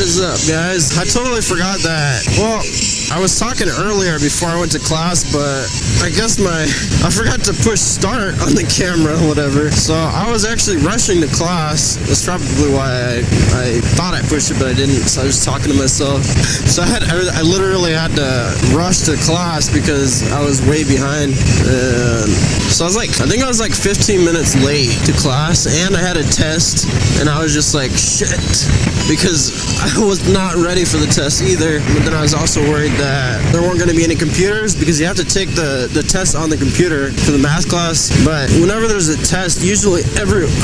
is up, guys? I totally forgot that. Well, I was talking earlier before I went to class, but I guess I forgot to push start on the camera, whatever. So I was actually rushing to class. That's probably why I thought I pushed it, but I didn't. So I was talking to myself. So I literally had to rush to class because I was way behind. So I think I was like 15 minutes late to class, and I had a test, and I was just like, shit, because I was not ready for the test either. But then I was also worried that there weren't going to be any computers, because you have to take the test on the computer for the math class. But whenever there's a test, usually everyone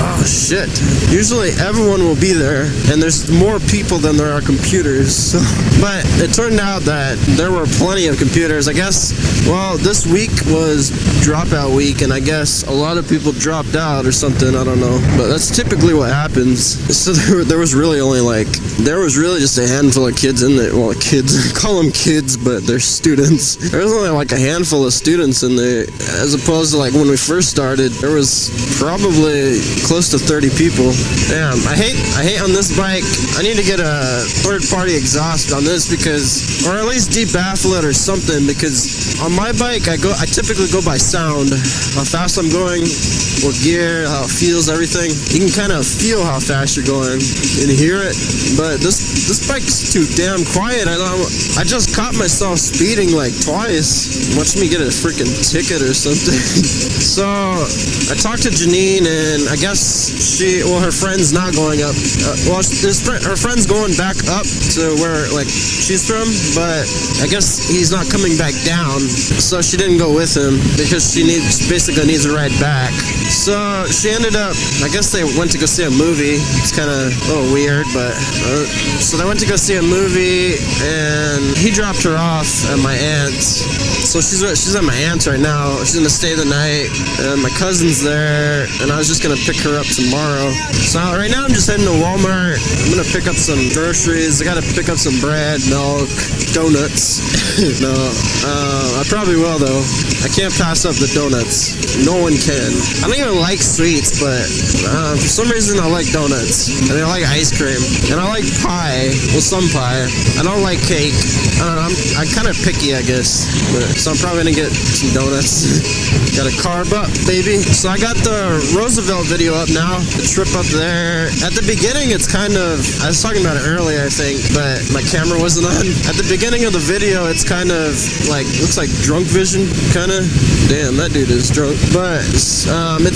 will be there, and there's more people than there are computers. So, but it turned out that there were plenty of computers. I guess, well, this week was dropout week, and I guess a lot of people dropped out or something, I don't know. But that's typically what happens. So there was really just a handful of kids in there. Well, kids, I call them kids, but they're students. There was only like a handful of students in there, as opposed to like when we first started, there was probably close to 30 people. Damn, I hate on this bike. I need to get a third-party exhaust on this, because, or at least debaffle it or something, because on my bike, I typically go by sound, how fast I'm going, what gear, how it feels, everything. You can kind of feel how fast you're going and hear it, but this bike's too damn quiet. I just caught myself speeding like twice. Watch me get a freaking ticket or something. So I talked to Janine, and I guess her friend's not going up. Her friend's going back up to where like she's from, but I guess he's not coming back down. So she didn't go with him because she basically needs a ride back. So she ended up, I guess they went to go see a movie. It's kind of a little weird, but so they went to go see a movie, and he dropped her off at my aunt's. So she's at my aunt's right now. She's gonna stay the night, and my cousin's there, and I was just gonna pick her up tomorrow. So right now I'm just heading to Walmart. I'm gonna pick up some groceries. I gotta pick up some bread, milk, donuts. No, I probably will though. I can't pass up the donuts. No one can. I don't even like sweets, but for some reason I like donuts, and I like ice cream, and I like pie. Well, some pie. I don't like cake. I don't know, I'm kind of picky, I guess. So I'm probably gonna get some donuts. Gotta carb up, baby. So I got the Roosevelt video up now. The trip up there. At the beginning, it's kind of, I was talking about it earlier, I think, but my camera wasn't on. At the beginning of the video, it's kind of like, looks like drunk vision, kind of. Damn, that dude is drunk. But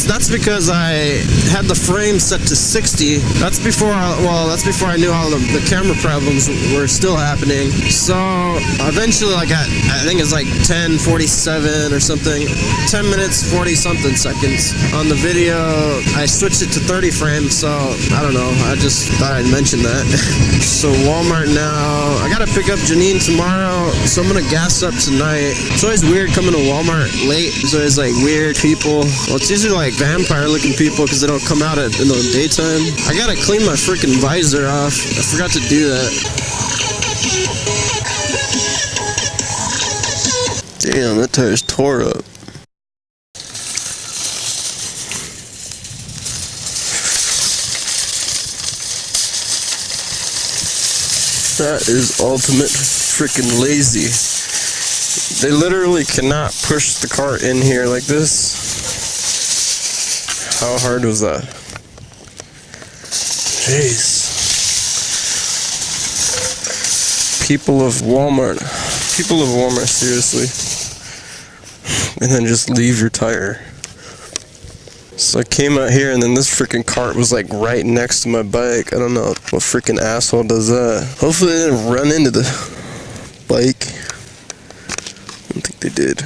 that's because I had the frame set to 60. That's before I knew all the camera problems were still happening. So eventually, like I think it's like 10:47 or something, 10 minutes 40 something seconds on the video. I switched it to 30 frames. So I don't know. I just thought I'd mention that. So Walmart now. I gotta pick up Janine tomorrow, so I'm gonna gas up tonight. It's always weird coming to Walmart late. There's always like weird people. Well, it's usually like vampire-looking people because they don't come out in the daytime. I gotta clean my freaking visor off. I forgot to do that. Damn, that tire's tore up. That is ultimate freaking lazy. They literally cannot push the cart in here like this. How hard was that? Jeez. People of Walmart, seriously. And then just leave your tire. So I came out here, and then this freaking cart was like right next to my bike. I don't know what freaking asshole does that. Hopefully they didn't run into the bike. I don't think they did.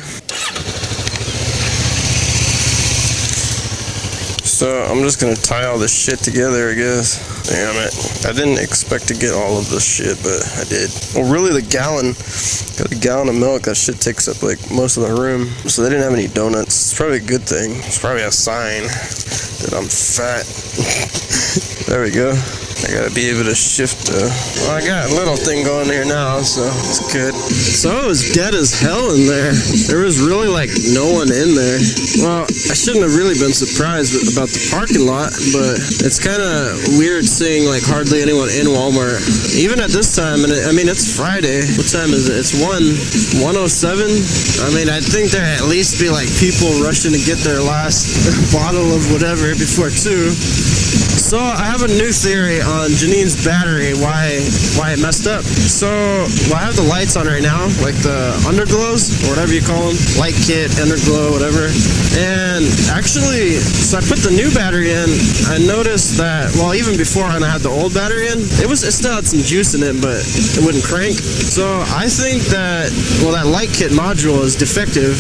So I'm just gonna tie all this shit together, I guess. Damn it. I didn't expect to get all of this shit, but I did. Well, really the gallon, got a gallon of milk, that shit takes up like most of the room. So they didn't have any donuts. It's probably a good thing. It's probably a sign that I'm fat. There we go. I gotta be able to shift. Well, I got a little thing going here now, so it's good. So it was dead as hell in there. There was really like no one in there. Well, I shouldn't have really been surprised about the parking lot, but it's kind of weird seeing like hardly anyone in Walmart. Even at this time, and I mean, it's Friday. What time is it? It's 1:07. I mean, I'd think there at least be like people rushing to get their last bottle of whatever before 2. So I have a new theory on Janine's battery, why it messed up. So I have the lights on right now, like the underglows, or whatever you call them, light kit, underglow, whatever. And actually, so I put the new battery in. I noticed that, well, even before when I had the old battery in, it still had some juice in it, but it wouldn't crank. So I think that, well, that light kit module is defective.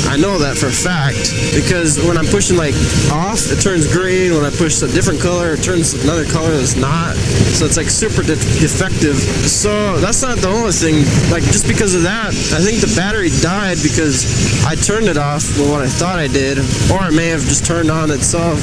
I know that for a fact, because when I'm pushing like off, it turns green. When I push a different color, it turns another color that's not. So it's like super defective. So that's not the only thing. Like, just because of that, I think the battery died because I turned it off with what I thought I did, or it may have just turned on itself.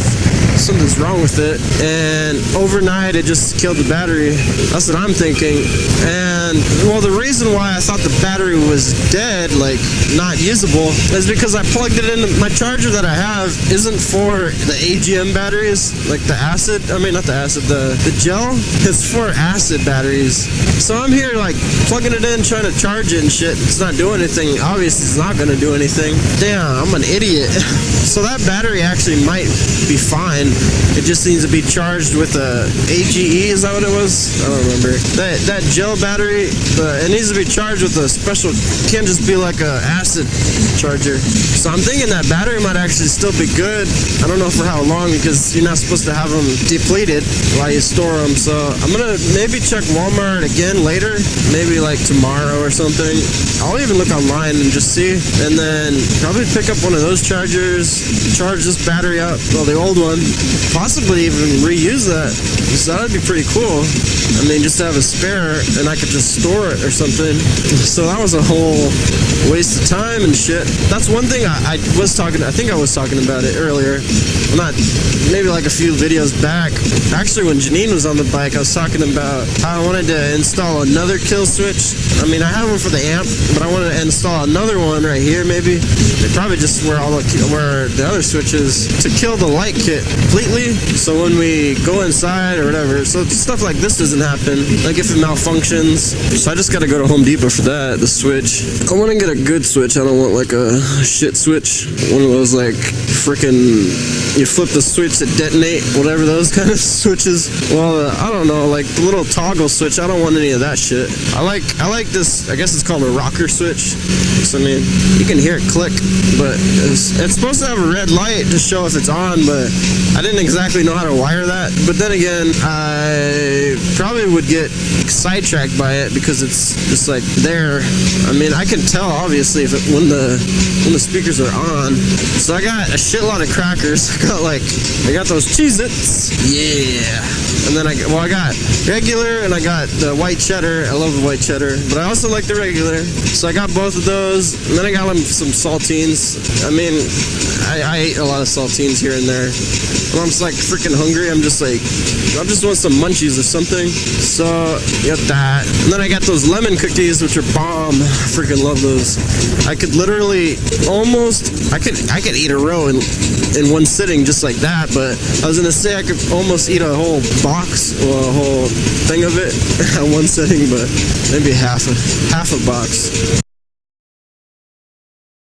Something's wrong with it, and overnight it just killed the battery. That's what I'm thinking. And well, the reason why I thought the battery was dead, like not usable, is because I plugged it in. My charger that I have isn't for the AGM batteries, like the acid. I mean, not the acid, the gel. It's for acid batteries. So I'm here like plugging it in, trying to charge it and shit. It's not doing anything. Obviously, it's not gonna do anything. Damn, I'm an idiot. So that battery actually might be fine. It just needs to be charged with a AGE. Is that what it was? I don't remember. That gel battery, it needs to be charged with a special. Can't just be like a acid charger. So I'm thinking that battery might actually still be good. I don't know for how long, because you're not supposed to have them depleted while you store them. So I'm gonna maybe check Walmart again later, maybe like tomorrow or something. I'll even look online and just see, and then probably pick up one of those chargers, charge this battery up, well, the old one, possibly even reuse that. So that would be pretty cool. I mean, just to have a spare and I could just store it or something. So that was a whole waste of time and shit. That's one thing I think I was talking about it earlier. Well, not, maybe like a few videos back. Actually, when Janine was on the bike, I was talking about how I wanted to install another kill switch. I mean, I have one for the amp, but I wanted to install another one right here, maybe. They probably just where the other switch is, to kill the light kit completely. So when we go inside or whatever, so stuff like this doesn't happen. Like if it malfunctions. So I just gotta go to Home Depot for that, the switch. I want to get a good switch. I don't want like a shit switch. One of those like freaking, you flip the switch to detonate, whatever those kind of switches. Well, I don't know, like the little toggle switch. I don't want any of that shit. I like this, I guess it's called a rocker switch. So, I mean, you can hear it click, but it's supposed to have a red light to show if it's on, but I didn't exactly know how to wire that. But then again, I probably would get sidetracked by it because it's just like there. I mean, I can tell obviously when the speakers are on. So I got a shitload of crackers. I got those Cheez-Its. Yeah. And then I got regular and I got the white cheddar. I love the white cheddar, but I also like the regular. So I got both of those. And then I got some saltines. I mean, I ate a lot of saltines here and there. When I'm just like freaking hungry, I just want some munchies or something. So, got that. And then I got those lemon cookies, which are bomb. I freaking love those. I could literally I could eat a row in one sitting just like that, but I was gonna say I could almost eat a whole box or a whole thing of it in one sitting, but maybe half a box.